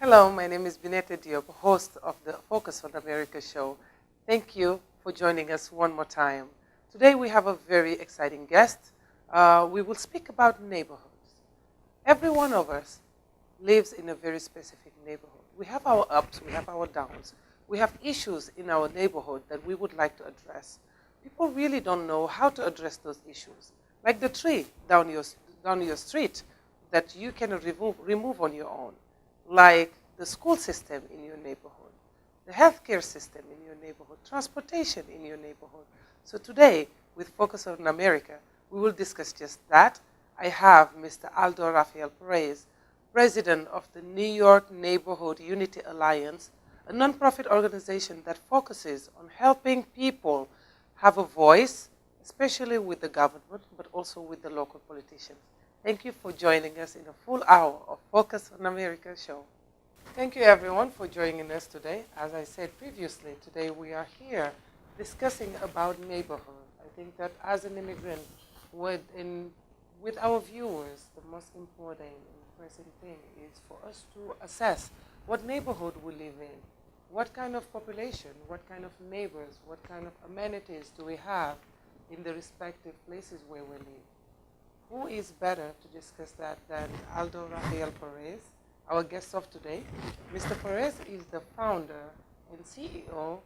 Hello, my name is Bineta Diop, host of the Focus on America show. Thank you for joining us one more time. Today we have a very exciting guest. We will speak about neighborhoods. Every one of us lives in a very specific neighborhood. We have our ups, we have our downs. We have issues in our neighborhood that we would like to address. People really don't know how to address those issues. Like the tree down your street that you can remove on your own, like the school system in your neighborhood, the healthcare system in your neighborhood, transportation in your neighborhood. So today, with Focus on America, we will discuss just that. I have Mr. Aldo Rafael Perez, president of the New York Neighborhood Unity Alliance, a nonprofit organization that focuses on helping people have a voice, especially with the government, but also with the local politicians. Thank you for joining us in a full hour of Focus on America show. Thank you everyone for joining us today. As I said previously, today we are here discussing about neighborhood. I think that as an immigrant, with our viewers, the most important and pressing thing is for us to assess what neighborhood we live in, what kind of population, what kind of neighbors, what kind of amenities do we have in the respective places where we live. Who is better to discuss that than Aldo Rafael Perez, our guest of today? Mr. Perez is the founder and CEO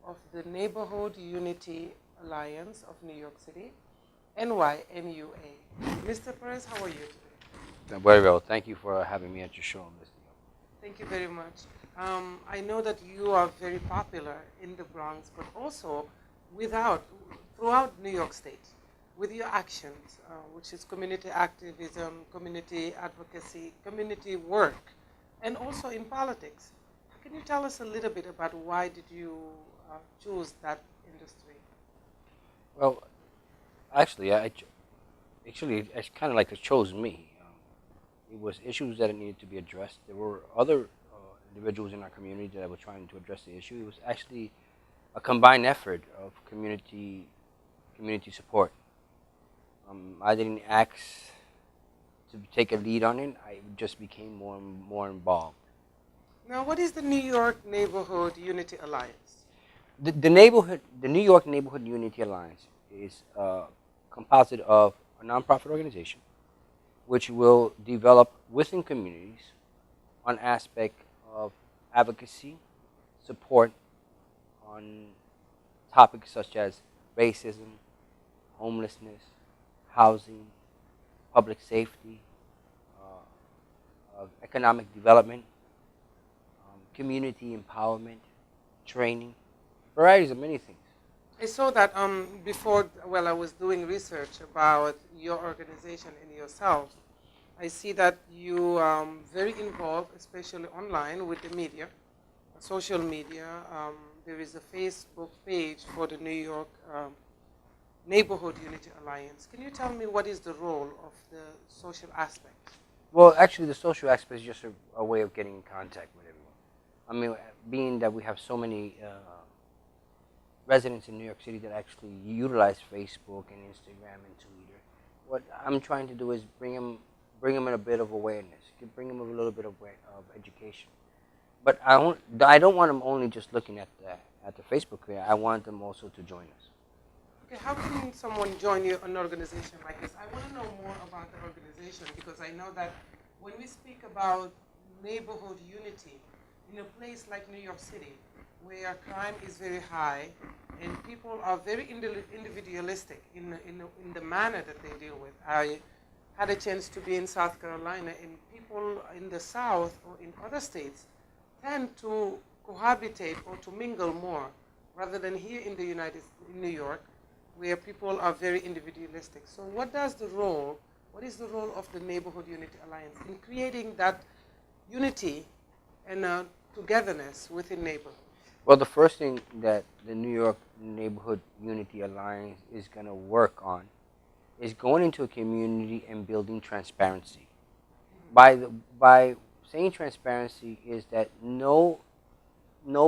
of the Neighborhood Unity Alliance of New York City, NYNUA. Mr. Perez, how are you today? Very well. Thank you for having me at your show, Mr. Thank you very much. I know that you are very popular in the Bronx, but also throughout New York State with your actions, which is community activism, community advocacy, community work, and also in politics. Can you tell us a little bit about why did you choose that industry? Well, actually, it's kind of like it chose me. It was issues that needed to be addressed. There were other individuals in our community that were trying to address the issue. It was actually a combined effort of community support. I didn't ask to take a lead on it. I just became more and more involved. Now, what is the New York Neighborhood Unity Alliance? The New York Neighborhood Unity Alliance is composite of a nonprofit organization, which will develop within communities on aspect of advocacy, support on topics such as racism, homelessness, housing, public safety, economic development, community empowerment, training, varieties of many things. I saw that while I was doing research about your organization and yourself, I see that you are very involved, especially online with the media, social media. There is a Facebook page for the New York Neighborhood Unity Alliance. Can you tell me what is the role of the social aspect? Well, actually, the social aspect is just a way of getting in contact with everyone. I mean, being that we have so many residents in New York City that actually utilize Facebook and Instagram and Twitter, what I'm trying to do is bring them in a bit of awareness, bring them a little bit of education. But I don't want them only just looking at the Facebook page. I want them also to join us. Okay, how can someone join an organization like this? I want to know more about the organization because I know that when we speak about neighborhood unity in a place like New York City, where crime is very high and people are very individualistic in the manner that they deal with. I had a chance to be in South Carolina, and people in the South or in other states tend to cohabitate or to mingle more rather than here in New York, where people are very individualistic. So what is the role of the Neighborhood Unity Alliance in creating that unity and togetherness within neighborhoods? Well, the first thing that the New York Neighborhood Unity Alliance is going to work on is going into a community and building transparency. By saying transparency is that no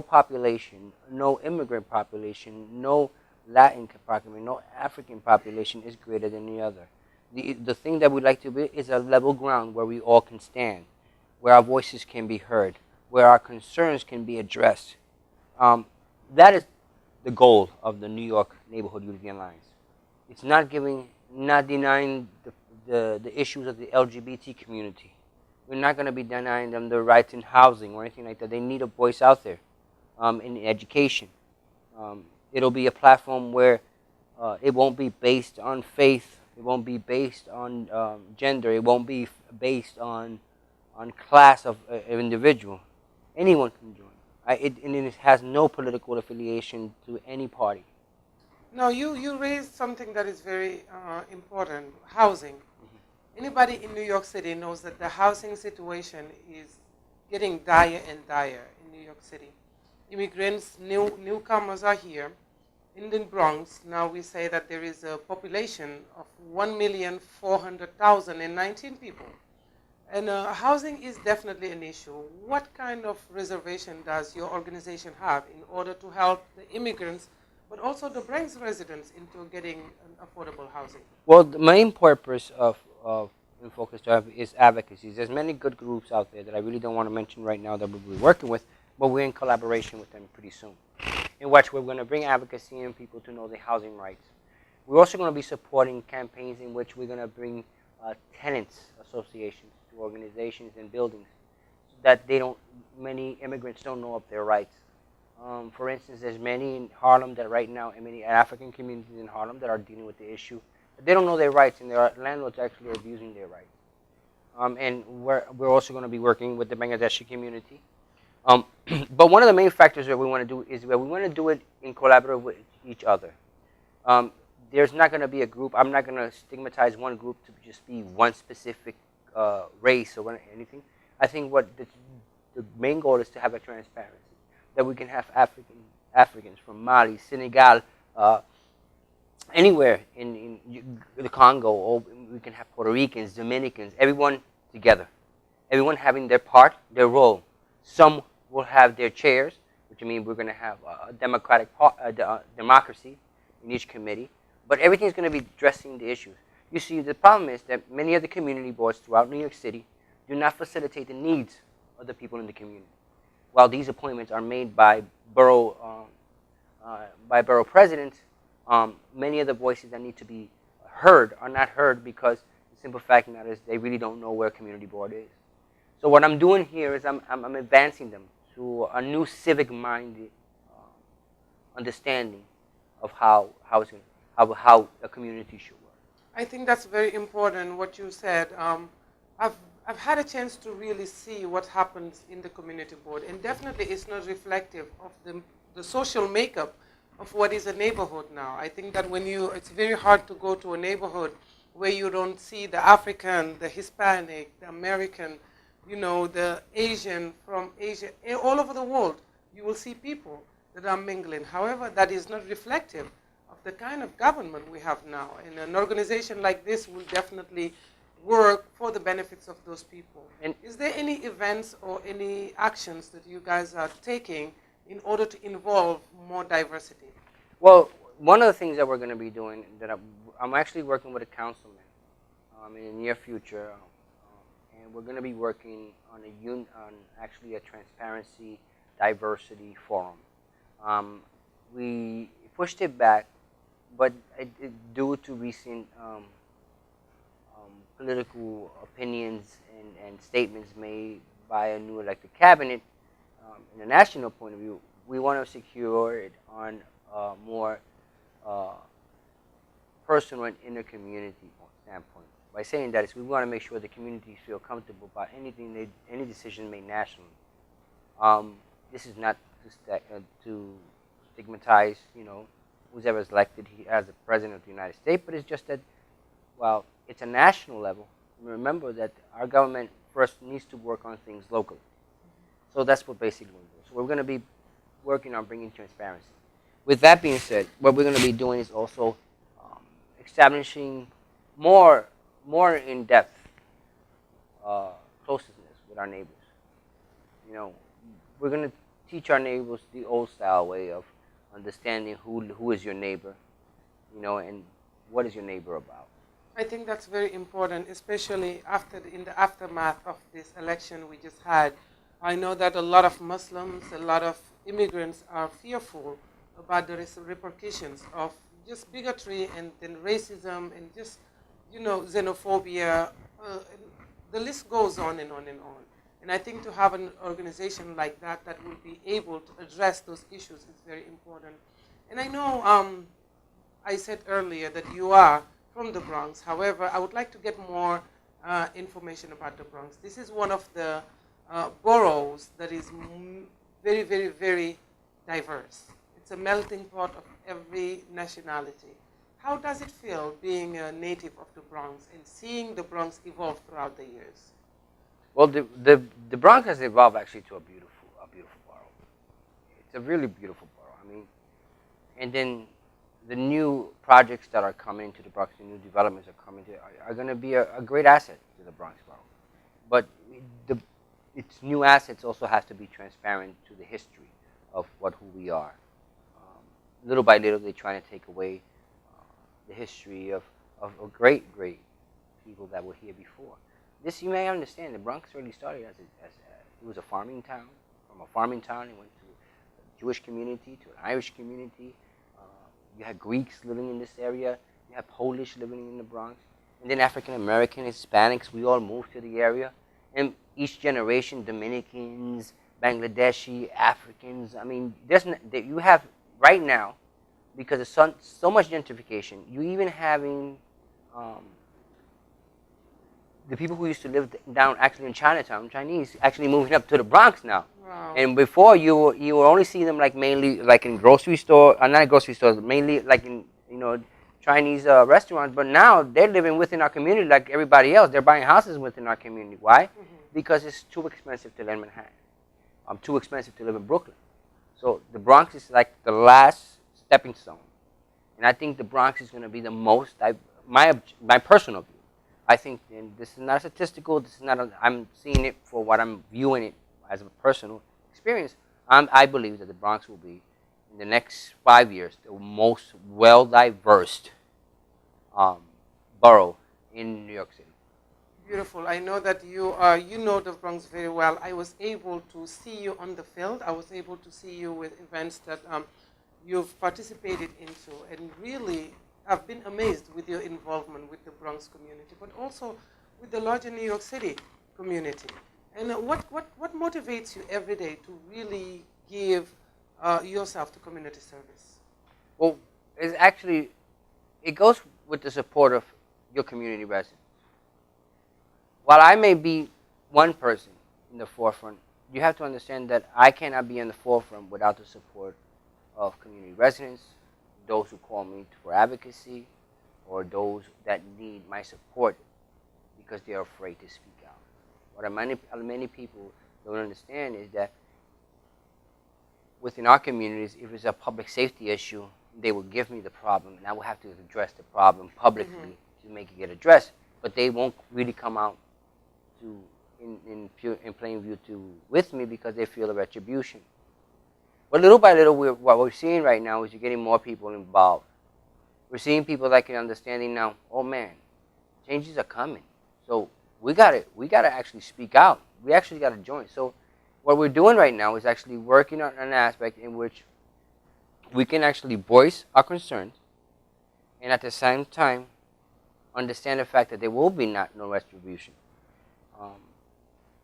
population, no immigrant population, no Latin population, no African population is greater than the other. The thing that we'd like to be is a level ground where we all can stand, where our voices can be heard, where our concerns can be addressed. Um, that is the goal of the New York Neighborhood Unity Alliance. It's not denying the issues of the LGBT community. We're not going to be denying them their rights in housing or anything like that. They need a voice out there in education. Um, it'll be a platform where it won't be based on faith. It won't be based on gender. It won't be based on class of individual. Anyone can join. And it has no political affiliation to any party. Now, you raised something that is very important, housing. Anybody in New York City knows that the housing situation is getting dire and dire in New York City. Immigrants, newcomers are here. In the Bronx, now we say that there is a population of 1,400,019 people. And housing is definitely an issue. What kind of reservation does your organization have in order to help the immigrants, but also the Bronx residents into getting an affordable housing? Well, the main purpose of Infocus Drive is advocacy. There's many good groups out there that I really don't want to mention right now that we'll be working with, but we're in collaboration with them pretty soon. In which we're going to bring advocacy and people to know their housing rights. We're also going to be supporting campaigns in which we're going to bring tenants associations to organizations and buildings that many immigrants don't know of their rights. For instance, there's many in Harlem that right now, and many African communities in Harlem that are dealing with the issue. They don't know their rights, and their landlords actually are abusing their rights. And we're also going to be working with the Bangladeshi community. But one of the main factors that we want to do is that we want to do it in collaboration with each other. There's not going to be a group. I'm not going to stigmatize one group to just be one specific race or anything. I think what the main goal is to have a transparency, that we can have Africans from Mali, Senegal, anywhere in the Congo, or we can have Puerto Ricans, Dominicans, everyone together, everyone having their part, their role. Some will have their chairs, which means we're going to have a democracy in each committee, but everything's going to be addressing the issues. You see, the problem is that many of the community boards throughout New York City do not facilitate the needs of the people in the community. While these appointments are made by borough presidents, many of the voices that need to be heard are not heard because the simple fact of the matter is they really don't know where a community board is. So what I'm doing here is I'm advancing them to a new civic-minded understanding of how a community should work. I think that's very important what you said. I've had a chance to really see what happens in the community board, and definitely it's not reflective of the social makeup of what is a neighborhood now. I think that it's very hard to go to a neighborhood where you don't see the African, the Hispanic, the American, the Asian from Asia, all over the world. You will see people that are mingling. However, that is not reflective of the kind of government we have now. And an organization like this will definitely work for the benefits of those people. And is there any events or any actions that you guys are taking in order to involve more diversity? Well, one of the things that we're going to be doing, that I'm actually working with a councilman in the near future, and we're going to be working on actually a transparency diversity forum. We pushed it back, but due to recent political opinions and statements made by a new elected cabinet, in a national point of view, we want to secure it on a more personal and inter-community standpoint. By saying that, is we want to make sure the communities feel comfortable about any decision made nationally. This is not to stigmatize, who's ever elected as the president of the United States, but it's just that, well, it's a national level. Remember that our government first needs to work on things locally. So that's what basically we're doing. So we're going to be working on bringing transparency. With that being said, what we're going to be doing is also establishing more in-depth closeness with our neighbors. We're going to teach our neighbors the old-style way of understanding who is your neighbor, and what is your neighbor about. I think that's very important, especially in the aftermath of this election we just had. I know that a lot of Muslims, a lot of immigrants are fearful about the repercussions of just bigotry and then racism and just, xenophobia. And the list goes on and on and on. And I think to have an organization like that will be able to address those issues is very important. And I know I said earlier that you are from the Bronx. However, I would like to get more information about the Bronx. This is one of the boroughs that is very, very, very diverse. It's a melting pot of every nationality. How does it feel being a native of the Bronx and seeing the Bronx evolve throughout the years? Well, the Bronx has evolved actually to a beautiful borough. It's a really beautiful borough. I mean, and then the new projects that are coming to the Bronx, the new developments are coming to, are going to be a great asset to the Bronx borough. But the, its new assets also have to be transparent to the history of who we are. Little by little, they're trying to take away the history of great people that were here before. This, you may understand, the Bronx really started it was a farming town. From a farming town, it went to a Jewish community, to an Irish community. You had Greeks living in this area. You had Polish living in the Bronx. And then African American, Hispanics, we all moved to the area. And each generation, Dominicans, Bangladeshi, Africans, I mean, you have right now, because of so much gentrification, you even having the people who used to live down actually in Chinatown, Chinese, actually moving up to the Bronx now. Wow. And before you will only see them like mainly like in grocery store, not grocery stores, mainly like in Chinese restaurants. But now they're living within our community like everybody else. They're buying houses within our community. Why? Mm-hmm. Because it's too expensive to live in Manhattan. Too expensive to live in Brooklyn. So the Bronx is like the last stepping stone. And I think the Bronx is going to be the most, my personal view. I think, and this is not statistical, this is not, I'm seeing it for what I'm viewing it as a personal experience. I believe that the Bronx will be, in the next 5 years, the most well-diversed borough in New York City. Beautiful. I know that you know the Bronx very well. I was able to see you on the field. I was able to see you with events that you've participated into, and really I've been amazed with your involvement with the Bronx community, but also with the larger New York City community. And what motivates you every day to really give yourself to community service? Well, it goes with the support of your community residents. While I may be one person in the forefront, you have to understand that I cannot be in the forefront without the support of community residents, those who call me for advocacy, or those that need my support because they are afraid to speak out. What many people don't understand is that within our communities, if it's a public safety issue, they will give me the problem, and I will have to address the problem publicly to make it get addressed. But they won't really come out in plain view with me because they feel a retribution. But little by little, what we're seeing right now is you're getting more people involved. We're seeing people that can understanding now, oh man, changes are coming. So we gotta actually speak out. We actually gotta join. So what we're doing right now is actually working on an aspect in which we can actually voice our concerns and at the same time understand the fact that there will be no retribution.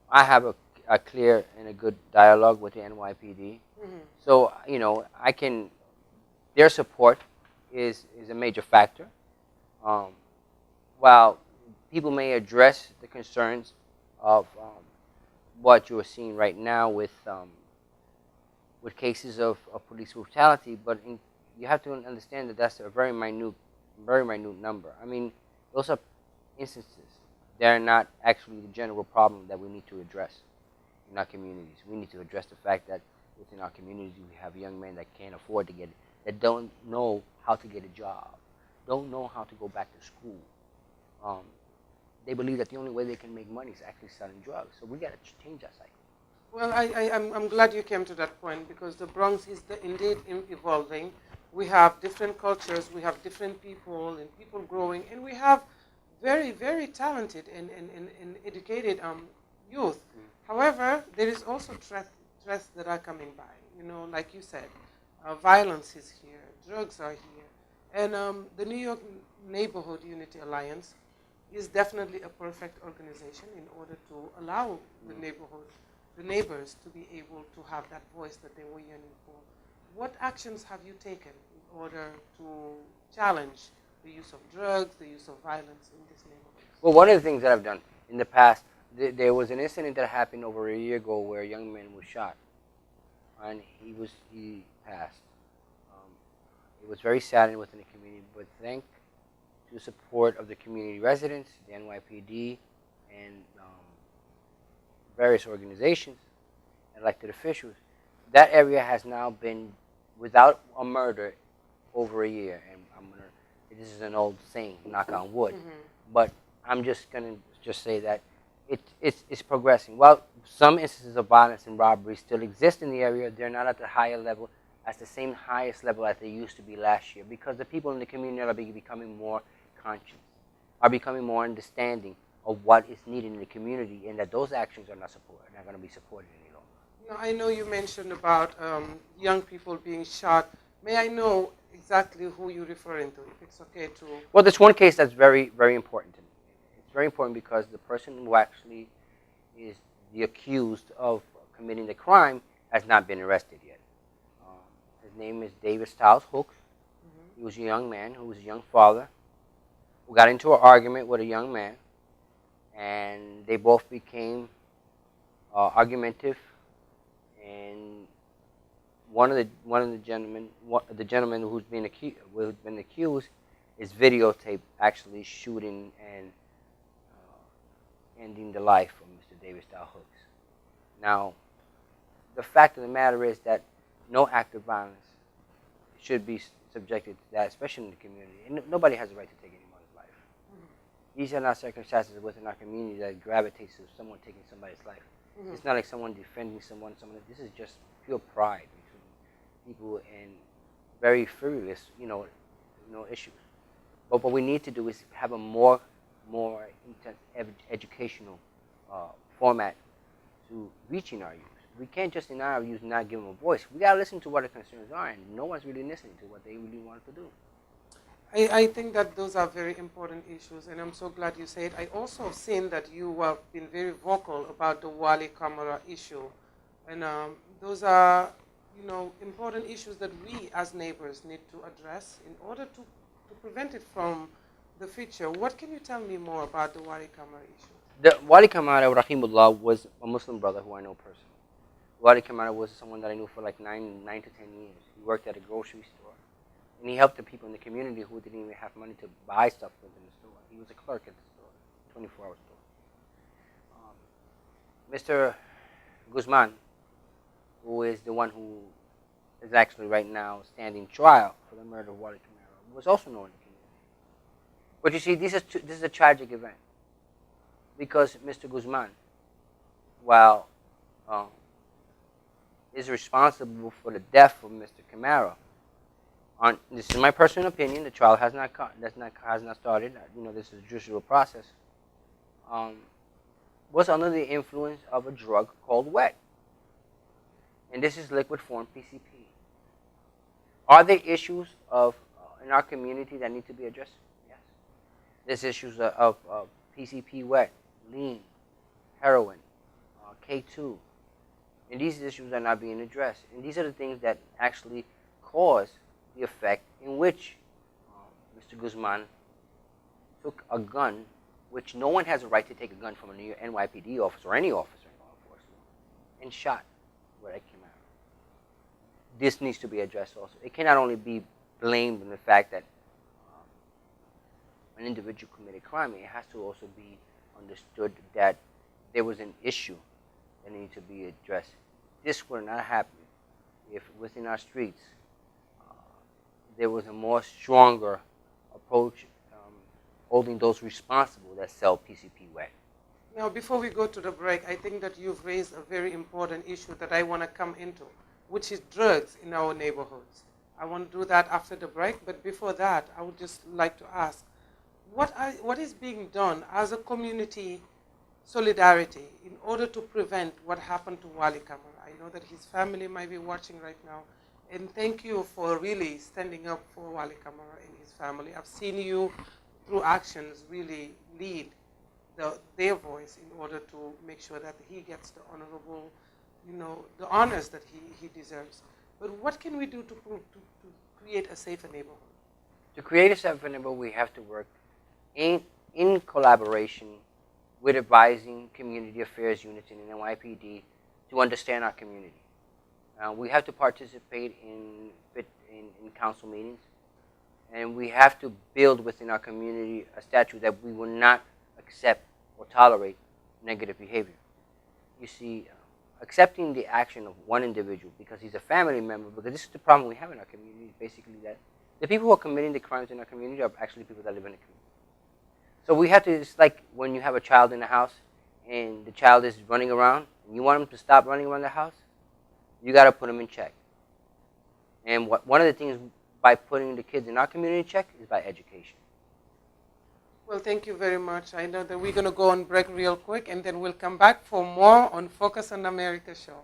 I have a clear and a good dialogue with the NYPD. Mm-hmm. So, their support is a major factor. While people may address the concerns of what you are seeing right now with cases of police brutality, but you have to understand that that's a very minute number. I mean, those are instances. They're not actually the general problem that we need to address in our communities. We need to address the fact that within our communities we have young men that can't afford to get it, that don't know how to get a job, don't know how to go back to school. They believe that the only way they can make money is actually selling drugs. So we got to change that cycle. Well, I'm glad you came to that point because the Bronx is indeed evolving. We have different cultures, we have different people and people growing, and we have very, very talented and educated youth. However, there is also threats that are coming by. Like you said, violence is here, drugs are here, and the New York Neighborhood Unity Alliance is definitely a perfect organization in order to allow the neighbors to be able to have that voice that they were yearning for. What actions have you taken in order to challenge the use of drugs, the use of violence in this neighborhood? Well, one of the things that I've done in the past, there was an incident that happened over a year ago where a young man was shot, and he passed. Um, it was very saddening within the community, but thanks to the support of the community residents, the NYPD, and various organizations, elected officials, that area has now been without a murder over a year. And this is an old saying, knock on wood, but I'm just gonna say that it's progressing. While some instances of violence and robbery still exist in the area, they're not at the higher level, at the same highest level as they used to be last year, because the people in the community are becoming more conscious, are becoming more understanding of what is needed in the community, and that those actions are not going to be supported any longer. Now, I know you mentioned about young people being shot. May I know exactly who you're referring to, if it's okay to... Well, there's one case that's very, very important to me. It's very important because the person who actually is the accused of committing the crime has not been arrested yet. His name is David Styles Hooks. He was a young man who was a young father who got into an argument with a young man, and they both became argumentative. And the gentleman who's been accused, is videotaped actually shooting and ending the life of Mr. David Styles Hooks. Now, the fact of the matter is that no act of violence should be subjected to that, especially in the community. And nobody has a right to take anyone's life. These are not circumstances within our community that gravitates to someone taking somebody's life. It's not like someone defending someone. This is just pure pride between people and very frivolous, issues. But what we need to do is have a more intense educational format to reaching our youth. We can't just deny our youth and not give them a voice. We got to listen to what their concerns are, and no one's really listening to what they really want to do. I think that those are very important issues, and I'm so glad you said. I also have seen that you have been very vocal about the Wali Kamara issue, and those are, important issues that we as neighbors need to address in order to prevent it from the future. What can you tell me more about the Wali Kamara issue? The Wali Kamara, rahimullah, was a Muslim brother who I know personally. Wali Kamara was someone that I knew for like 9 to 10 years. He worked at a grocery store. And he helped the people in the community who didn't even have money to buy stuff within the store. He was a clerk at the store, 24-hour store. Mr. Guzman, who is the one who is actually right now standing trial for the murder of Wali Kamara, was also known in the community. But you see, this is a tragic event. Because Mr. Guzman, while is responsible for the death of Mr. Kamara, this is my personal opinion. The trial has not started. This is a judicial process. Was under the influence of a drug called wet, and this is liquid form PCP. Are there issues in our community that need to be addressed? Yes. There's issues of PCP wet, lean, heroin, K2, and these issues are not being addressed. And these are the things that actually cause the effect in which Mr. Guzman took a gun, which no one has a right to take a gun from a NYPD officer or any officer in law enforcement, and shot where it came out. This needs to be addressed also. It cannot only be blamed on the fact that an individual committed crime. It has to also be understood that there was an issue that needed to be addressed. This would not happen if within our streets there was a more stronger approach holding those responsible that sell PCP wet. Now, before we go to the break, I think that you've raised a very important issue that I want to come into, which is drugs in our neighborhoods. I want to do that after the break, but before that, I would just like to ask, what is being done as a community solidarity in order to prevent what happened to Wali Kamara. I know that his family might be watching right now. And thank you for really standing up for Wali Kamara and his family. I've seen you, through actions, really lead their voice in order to make sure that he gets the honorable, the honors that he deserves. But what can we do to create a safer neighborhood? To create a safer neighborhood, we have to work in collaboration with advising community affairs units in NYPD to understand our community. We have to participate in council meetings, and we have to build within our community a statute that we will not accept or tolerate negative behavior. You see, accepting the action of one individual because he's a family member, because this is the problem we have in our community, basically that the people who are committing the crimes in our community are actually people that live in the community. So we have to, it's like when you have a child in the house and the child is running around and you want him to stop running around the house, you got to put him in check. And one of the things by putting the kids in our community in check is by education. Well, thank you very much. I know that we're going to go on break real quick, and then we'll come back for more on Focus on America show.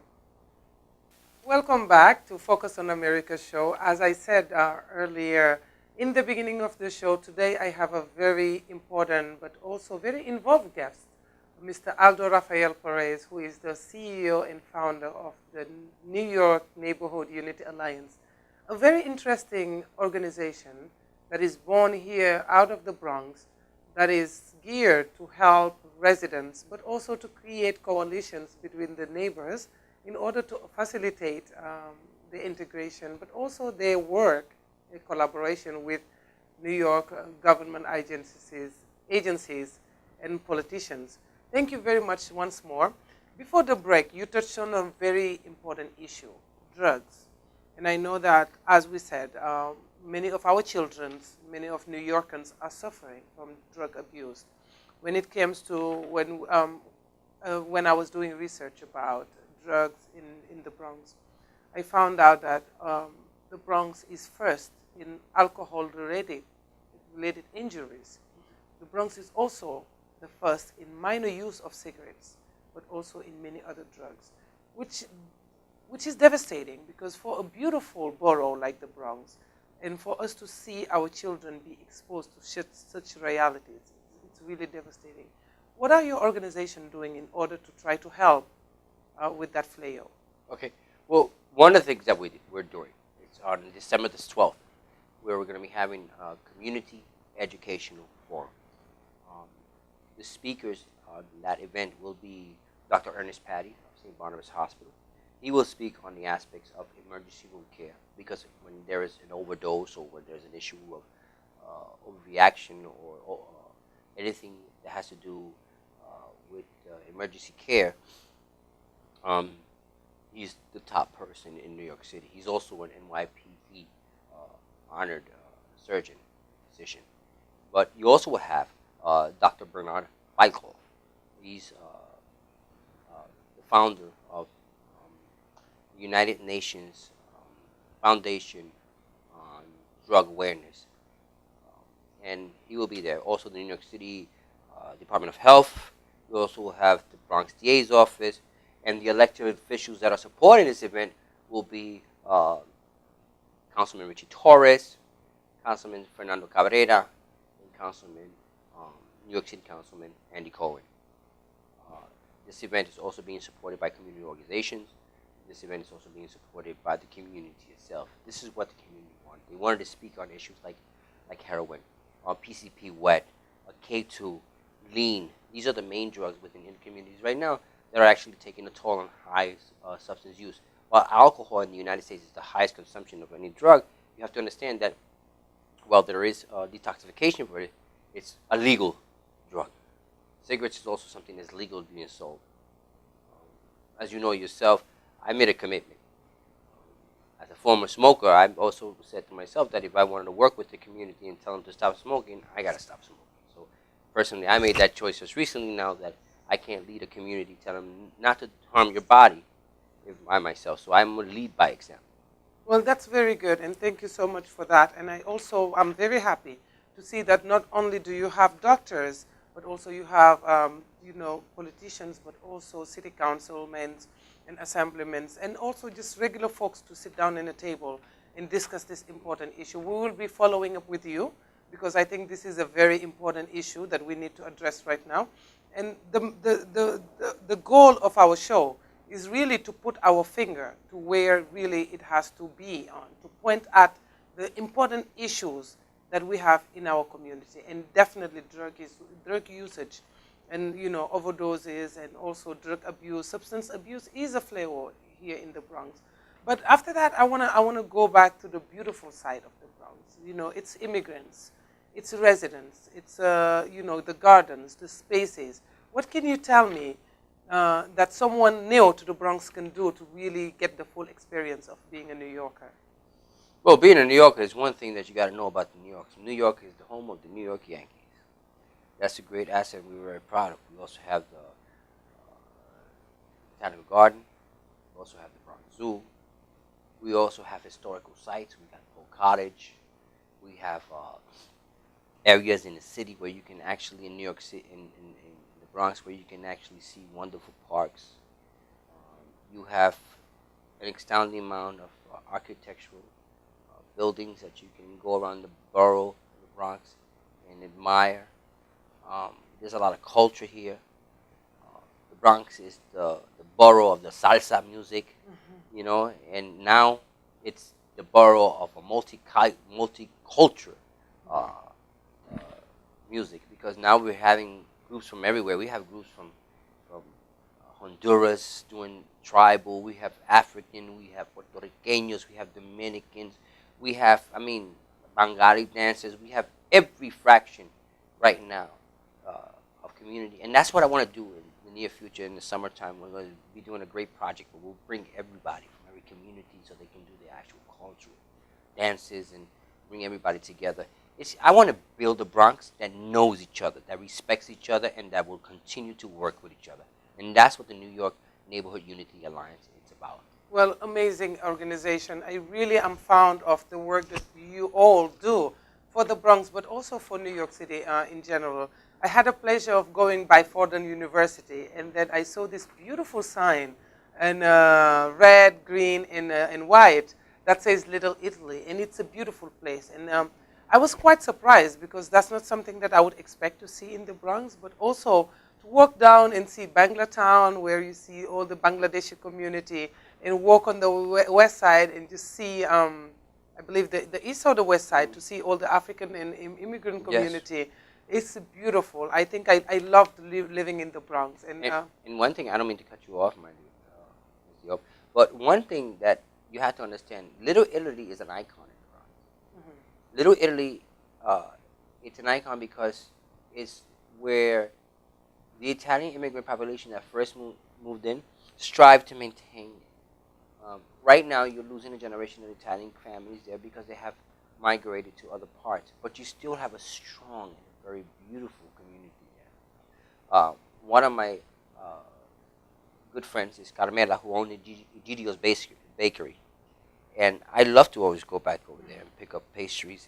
Welcome back to Focus on America show. As I said earlier, in the beginning of the show, today I have a very important but also very involved guest, Mr. Aldo Rafael Perez, who is the CEO and founder of the New York Neighborhood Unity Alliance, a very interesting organization that is born here out of the Bronx, that is geared to help residents, but also to create coalitions between the neighbors in order to facilitate the integration, but also their work in collaboration with New York government agencies and politicians. Thank you very much once more. Before the break, you touched on a very important issue, drugs. And I know that, as we said, many of our children, many of New Yorkers are suffering from drug abuse. When it comes to when I was doing research about drugs in the Bronx, I found out that the Bronx is first in alcohol-related injuries. The Bronx is also the first in minor use of cigarettes, but also in many other drugs, which is devastating, because for a beautiful borough like the Bronx, and for us to see our children be exposed to such realities, it's really devastating. What are your organization doing in order to try to help with that flail? Okay. Well, one of the things that we're doing is on December the 12th, where we're going to be having a community educational forum. The speakers on that event will be Dr. Ernest Patty of St. Barnabas Hospital. He will speak on the aspects of emergency room care, because when there is an overdose or when there's an issue of overreaction or anything that has to do with emergency care, he's the top person in New York City. He's also an NYPD honored surgeon, physician. But you also will have Dr. Bernard Wyckoff. He's the founder of the United Nations Foundation on Drug Awareness. And he will be there. Also the New York City Department of Health. We also will have the Bronx DA's office. And the elected officials that are supporting this event will be Councilman Richie Torres, Councilman Fernando Cabrera, and New York City Councilman Andy Cohen. This event is also being supported by community organizations. This event is also being supported by the community itself. This is what the community wanted. They wanted to speak on issues like heroin, PCP wet, K2, lean. These are the main drugs within the communities right now that are actually taking a toll on high substance use. While alcohol in the United States is the highest consumption of any drug, you have to understand that while there is detoxification for it, it's a legal drug. Cigarettes is also something that's legal being sold. As you know yourself, I made a commitment. As a former smoker, I also said to myself that if I wanted to work with the community and tell them to stop smoking, I got to stop smoking. So personally, I made that choice just recently now that I can't lead a community, tell them not to harm your body by myself. So I'm going to lead by example. Well, that's very good, and thank you so much for that. And I'm very happy to see that not only do you have doctors, but also you have politicians, but also city councilmen and assemblymen, and also just regular folks to sit down at a table and discuss this important issue. We will be following up with you because I think this is a very important issue that we need to address right now. And the goal of our show is really to put our finger to where really it has to be on, to point at the important issues that we have in our community, and definitely drug usage and overdoses, and also drug abuse. Substance abuse is a flavor here in the Bronx. But after that, I wanna go back to the beautiful side of the Bronx. It's immigrants, it's residents, it's the gardens, the spaces. What can you tell me that someone new to the Bronx can do to really get the full experience of being a New Yorker? Well, being a New Yorker is one thing that you got to know about New York. New York is the home of the New York Yankees. That's a great asset we're very proud of. We also have the Botanical Garden. We also have the Bronx Zoo. We also have historical sites. We got Polk Cottage. We have areas in the city where you can actually, in New York City, in the Bronx, where you can actually see wonderful parks. You have an astounding amount of architectural buildings that you can go around the borough of the Bronx and admire. There's a lot of culture here. The Bronx is the borough of the salsa music, and now it's the borough of a multicultural uh, music, because now we're having groups from everywhere. We have groups from Honduras doing tribal. We have African. We have Puerto Ricanos. We have Dominicans. We have, Bangari dancers. We have every fraction right now of community. And that's what I want to do in the near future, in the summertime. We're going to be doing a great project where we'll bring everybody from every community so they can do their actual cultural dances and bring everybody together. I want to build a Bronx that knows each other, that respects each other, and that will continue to work with each other. And that's what the New York Neighborhood Unity Alliance is about. Well, amazing organization. I really am fond of the work that you all do for the Bronx, but also for New York City in general. I had a pleasure of going by Fordham University, and then I saw this beautiful sign in red, green, and white that says Little Italy, and it's a beautiful place. And I was quite surprised because that's not something that I would expect to see in the Bronx, but also to walk down and see Banglatown, where you see all the Bangladeshi community, and walk on the west side and just see, I believe, the east or the west side, to see all the African and immigrant community. Yes. It's beautiful. I think I loved living in the Bronx. And one thing, I don't mean to cut you off, Ms. Diop, but one thing that you have to understand, Little Italy is an icon in the Bronx. Mm-hmm. Little Italy, it's an icon because it's where the Italian immigrant population that first moved in strive to maintain it. Right now, you're losing a generation of Italian families there because they have migrated to other parts. But you still have a strong and very beautiful community there. One of my good friends is Carmela, who owned Gidio's Bakery. And I love to always go back over there and pick up pastries.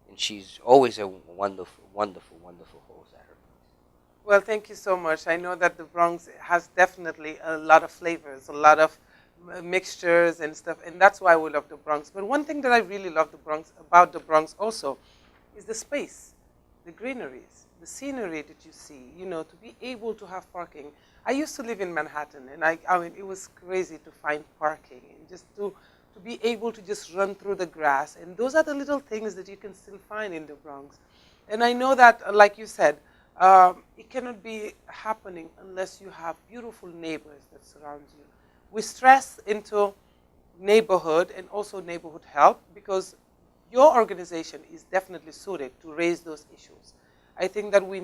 And she's always a wonderful, wonderful, wonderful host at her place. Well, thank you so much. I know that the Bronx has definitely a lot of flavors, a lot of mixtures and stuff, and that's why we love the Bronx. But one thing that I really love about the Bronx also is the space, the greeneries, the scenery that you see, to be able to have parking. I used to live in Manhattan, and I mean, it was crazy to find parking, and just to be able to just run through the grass. And those are the little things that you can still find in the Bronx. And I know that, like you said, it cannot be happening unless you have beautiful neighbors that surround you. We stress into neighborhood and also neighborhood health because your organization is definitely suited to raise those issues. I think that we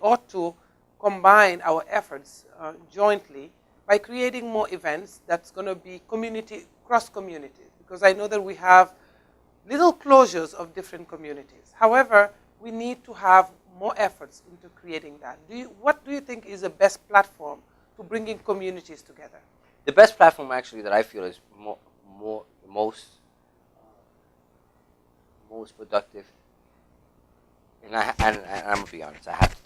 ought to combine our efforts jointly by creating more events that's going to be cross communities, because I know that we have little closures of different communities. However, we need to have more efforts into creating that. What do you think is the best platform to bringing communities together? The best platform, actually, that I feel is most productive, and I'm gonna be honest. I have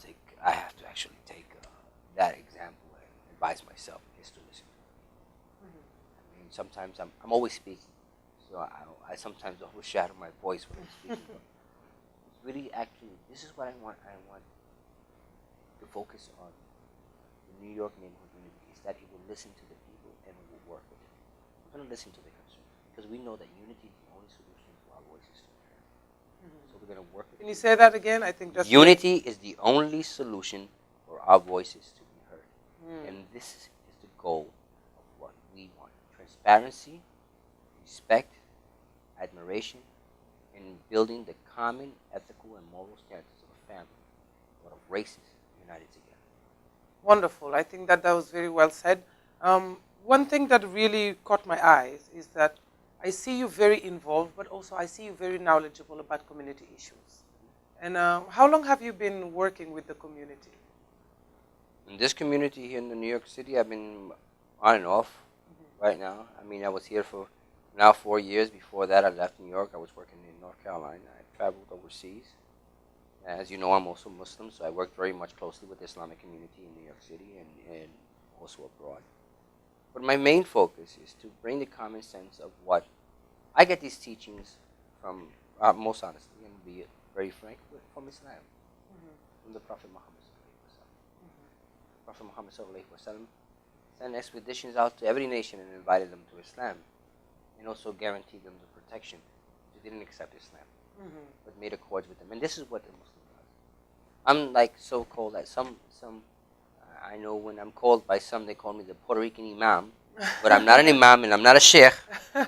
to actually take that example and advise myself is to listen. I mean, sometimes I'm always speaking, so I sometimes overshadow my voice when I'm speaking. But it's really actually, this is what I want. I want to focus on the New York neighborhood unity, is that it will listen to the people and it will work with it. We're going to listen to the concerns because we know that unity is the only solution for our voices to be heard. So we're going to work with Can you say that again? I think that's unity is the only solution for our voices to be heard. And this is the goal of what we want. Transparency, respect, admiration, and building the common ethical and moral standards of a family, or of races united together. wonderful. I think that was very well said. One thing that really caught my eyes is that I see you very involved, but also I see you very knowledgeable about community issues. And how long have you been working with the community? In this community here in New York City, I've been on and off right now. I mean, I was here for now 4 years. Before that, I left New York. I was working in North Carolina. I traveled overseas. As you know, I'm also Muslim, so I worked very much closely with the Islamic community in New York City and also abroad. But my main focus is to bring the common sense of what I get these teachings from, most honestly, and be very frank, from Islam, from the Prophet Muhammad. Prophet Muhammad sent expeditions out to every nation and invited them to Islam, and also guaranteed them the protection. They didn't accept Islam, but made accords with them. And this is what the Muslim does. I'm like so called that some I know when I'm called by some, they call me the Puerto Rican Imam, but I'm not an Imam and I'm not a Sheikh.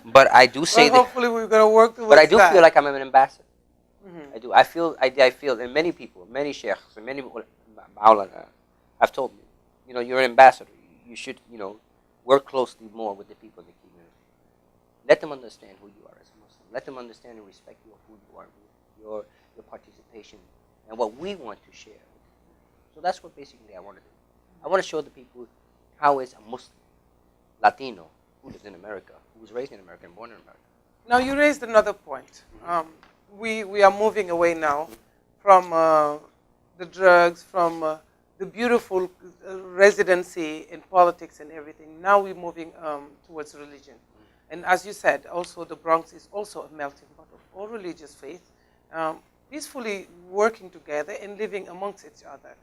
But I do say well, hopefully we're going to work towards but I do that. feel like I'm an ambassador. I do. I feel, and many people, many sheikhs, and many maulana have told me, you're an ambassador. You should, work closely more with the people in the community. Let them understand who you are as a Muslim. Let them understand and respect you of who you are, your participation, and what we want to share. So that's what basically I want to do. I want to show the people how is a Muslim, Latino, who lives in America, who was raised in America and born in America. Now, you raised another point. We are moving away now from the drugs, from the beautiful residency in politics and everything. Now we're moving towards religion. And as you said, also the Bronx is also a melting pot of all religious faiths, peacefully working together and living amongst each other.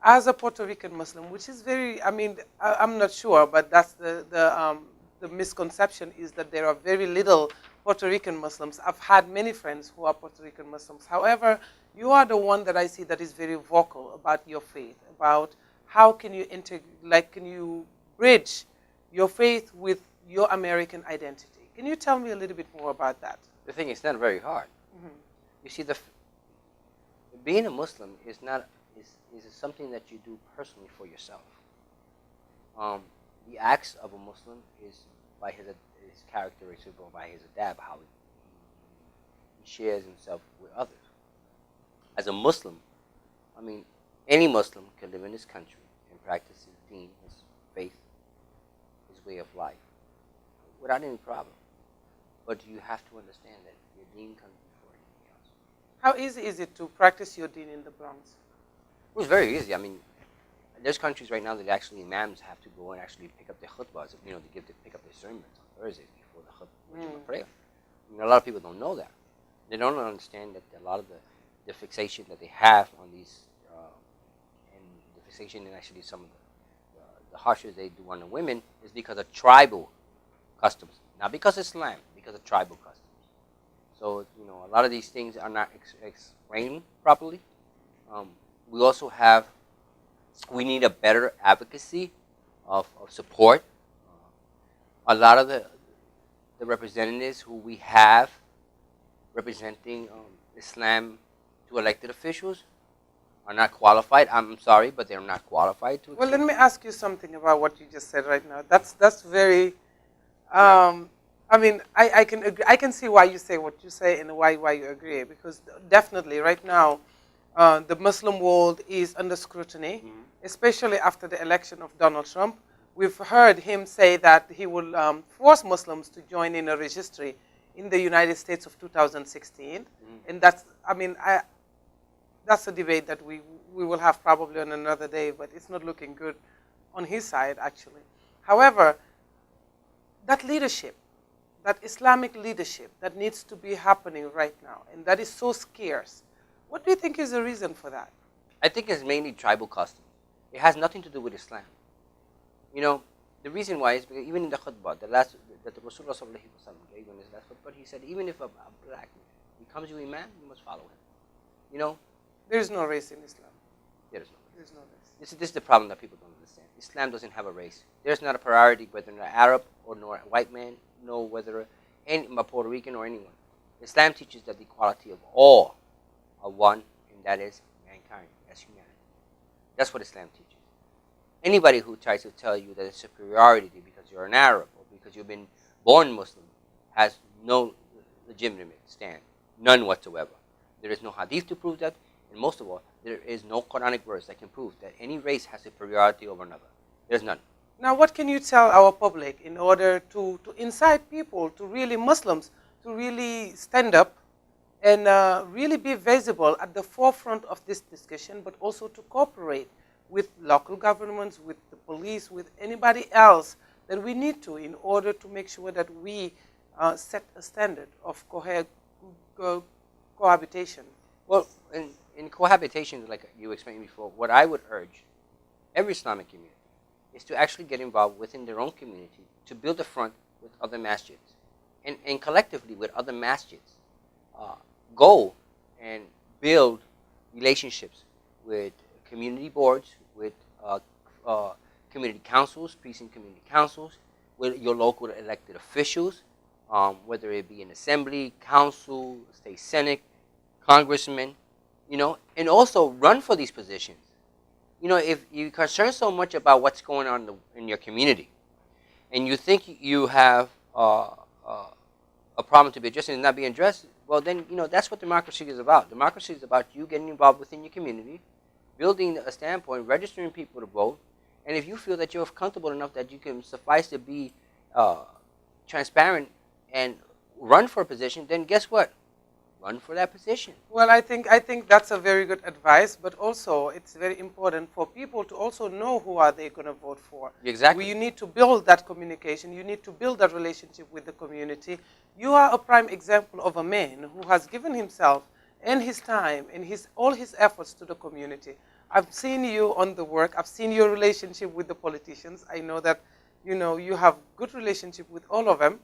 As a Puerto Rican Muslim, which is very, I'm not sure, but that's the misconception, is that there are very little Puerto Rican Muslims. I've had many friends who are Puerto Rican Muslims. However, you are the one that I see that is very vocal about your faith, about how can you can you bridge your faith with your American identity. Can you tell me a little bit more about that? The thing is not very hard. You see, being a Muslim is something that you do personally for yourself. The acts of a Muslim is by his characteristic, or by his adab, how he shares himself with others. As a Muslim, any Muslim can live in this country and practice his deen, his faith, his way of life, without any problem. But you have to understand that your deen comes before anything else. How easy is it to practice your deen in the Bronx? It was very easy. There's countries right now that actually imams have to go and actually pick up their khutbahs, pick up their sermons on Thursdays before the khutbah prayer. A lot of people don't know that. They don't understand that a lot of the fixation that they have on these, and the fixation in actually some of the harshes they do on the women is because of tribal customs, not because of Islam, because of tribal customs. So, a lot of these things are not explained properly. We need a better advocacy of support. A lot of the representatives who we have representing Islam to elected officials are not qualified. I'm sorry, but they're not qualified to. Well, let me ask you something about what you just said right now. That's very. I can agree, I can see why you say what you say and why you agree, because definitely right now the Muslim world is under scrutiny, especially after the election of Donald Trump. We've heard him say that he will force Muslims to join in a registry in the United States of 2016, and that's a debate that we will have probably on another day, but it's not looking good on his side, actually. However, that leadership, that Islamic leadership that needs to be happening right now, and that is so scarce, what do you think is the reason for that? I think it's mainly tribal customs. It has nothing to do with Islam. You know, the reason why is because even in the khutbah, that the Rasulullah sallallahu alaihi wasallam gave in his last khutbah, he said, even if a black man becomes your imam, you must follow him. You know, There is no race in Islam. there is no race. There is no race. This is the problem that people don't understand. Islam doesn't have a race. There's not a priority whether an Arab or nor a white man, no whether a Puerto Rican or anyone. Islam teaches that the equality of all are one, and that is mankind, as humanity. That's what Islam teaches. Anybody who tries to tell you that it's superiority because you're an Arab or because you've been born Muslim has no legitimate stand, none whatsoever. There is no hadith to prove that, and most of all, there is no Quranic verse that can prove that any race has superiority over another. There's none. Now, what can you tell our public in order to incite people, to really Muslims, to really stand up and really be visible at the forefront of this discussion, but also to cooperate with local governments, with the police, with anybody else that we need to in order to make sure that we set a standard of cohabitation? Well, in cohabitation, like you explained before, what I would urge every Islamic community is to actually get involved within their own community to build a front with other masjids. And collectively with other masjids, go and build relationships with community boards, with community councils, precinct community councils, with your local elected officials, whether it be an assembly, council, state senate, congressman, and also run for these positions. If you're concerned so much about what's going on in your community, and you think you have a problem to be addressed and not being addressed, well, then, that's what democracy is about. Democracy is about you getting involved within your community, building a standpoint, registering people to vote, and if you feel that you're comfortable enough that you can suffice to be transparent and run for a position, then guess what? Run for that position. Well, I think that's a very good advice, but also it's very important for people to also know who are they going to vote for. Exactly. You need to build that communication. You need to build that relationship with the community. You are a prime example of a man who has given himself and his time and all his efforts to the community. I've seen you on the work. I've seen your relationship with the politicians. I know that you have good relationship with all of them.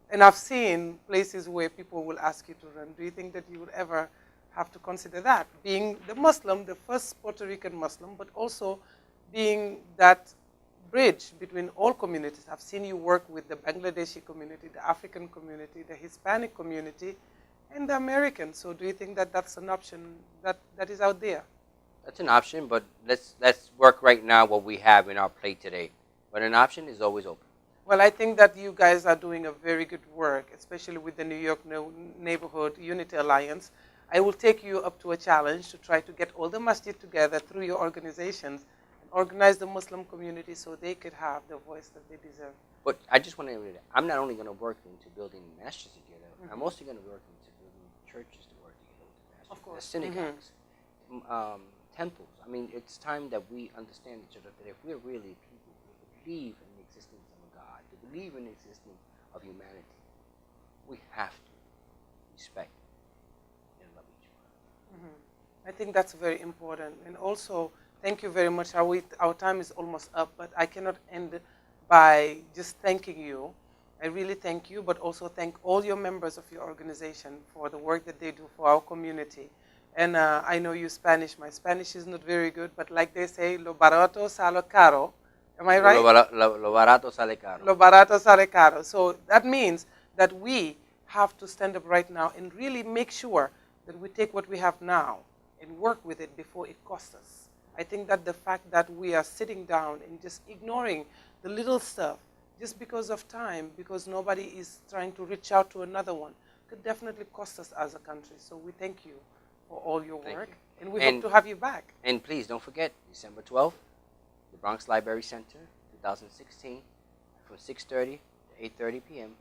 And I've seen places where people will ask you to run. Do you think that you would ever have to consider that? Being the Muslim, the first Puerto Rican Muslim, but also being that bridge between all communities. I've seen you work with the Bangladeshi community, the African community, the Hispanic community, and the American. So do you think that that's an option that is out there? That's an option, but let's work right now what we have in our plate today. But an option is always open. Well, I think that you guys are doing a very good work, especially with the New York Neighborhood Unity Alliance. I will take you up to a challenge to try to get all the masjid together through your organizations and organize the Muslim community so they could have the voice that they deserve. But I just want to say that I'm not only going to work into building masjids together, I'm also going to work into building churches to work together with the masjids. Of course. Synagogues, temples. I mean, it's time that we understand each other, that if we're really people who believe in the existence of a God, to believe in the existence of humanity, we have to respect and love each other. I think that's very important. And also, thank you very much. Our time is almost up, but I cannot end by just thanking you. I really thank you, but also thank all your members of your organization for the work that they do for our community. And I know you Spanish. My Spanish is not very good, but like they say, lo barato sale caro. Am I right? Lo barato sale caro. Lo barato sale caro. So that means that we have to stand up right now and really make sure that we take what we have now and work with it before it costs us. I think that the fact that we are sitting down and just ignoring the little stuff just because of time, because nobody is trying to reach out to another one, could definitely cost us as a country. So we thank you for all your work, and we hope to have you back. And please don't forget, December 12th, the Bronx Library Center, 2016, from 6:30 to 8:30 p.m.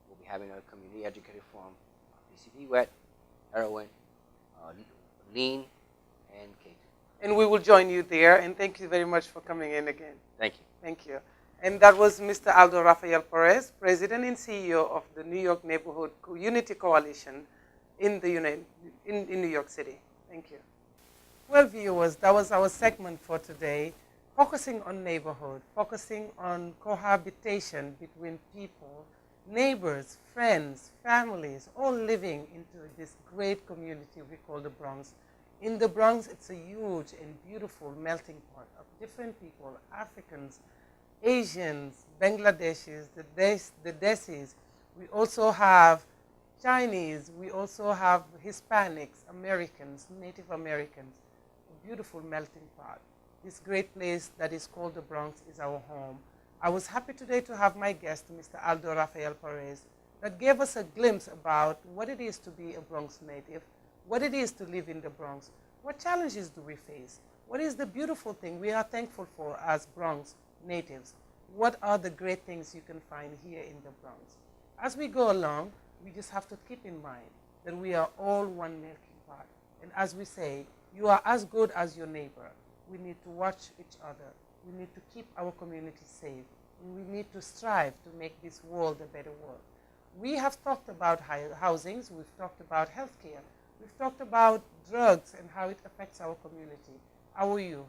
We'll be having a community educated forum on PCP wet, heroin, lean, and K2. And we will join you there. And thank you very much for coming in again. Thank you. Thank you. And that was Mr. Aldo Rafael Perez, President and CEO of the New York Neighborhood Unity Coalition in New York City. Thank you. Well, viewers, that was our segment for today, focusing on neighborhood, focusing on cohabitation between people, neighbors, friends, families, all living into this great community we call the Bronx. In the Bronx, it's a huge and beautiful melting pot of different people, Africans, Asians, Bangladeshis, the Desis. We also have Chinese, we also have Hispanics, Americans, Native Americans, a beautiful melting pot. This great place that is called the Bronx is our home. I was happy today to have my guest, Mr. Aldo Rafael Perez, that gave us a glimpse about what it is to be a Bronx native, what it is to live in the Bronx, what challenges do we face, what is the beautiful thing we are thankful for as Bronx natives, what are the great things you can find here in the Bronx. As we go along, we just have to keep in mind that we are all one melting pot. And as we say, you are as good as your neighbor. We need to watch each other. We need to keep our community safe. And we need to strive to make this world a better world. We have talked about housings. We've talked about healthcare. We've talked about drugs and how it affects our community, our youth.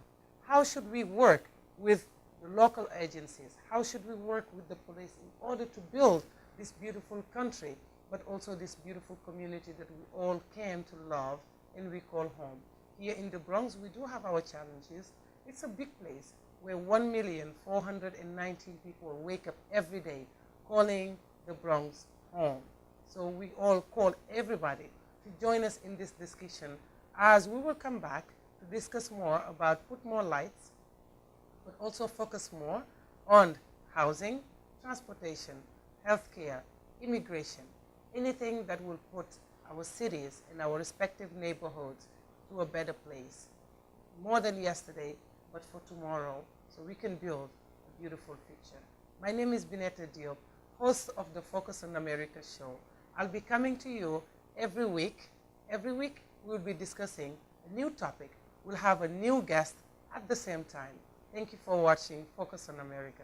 How should we work with the local agencies? How should we work with the police in order to build this beautiful country, but also this beautiful community that we all came to love and we call home? Here in the Bronx, we do have our challenges. It's a big place where 1,419,000 people wake up every day calling the Bronx home. So we all call everybody to join us in this discussion as we will come back to discuss more about put more lights, but also focus more on housing, transportation, healthcare, immigration, anything that will put our cities and our respective neighborhoods to a better place. More than yesterday, but for tomorrow, so we can build a beautiful future. My name is Bineta Diop, host of the Focus on America show. I'll be coming to you every week. Every week, we'll be discussing a new topic. We'll have a new guest at the same time. Thank you for watching Focus on America.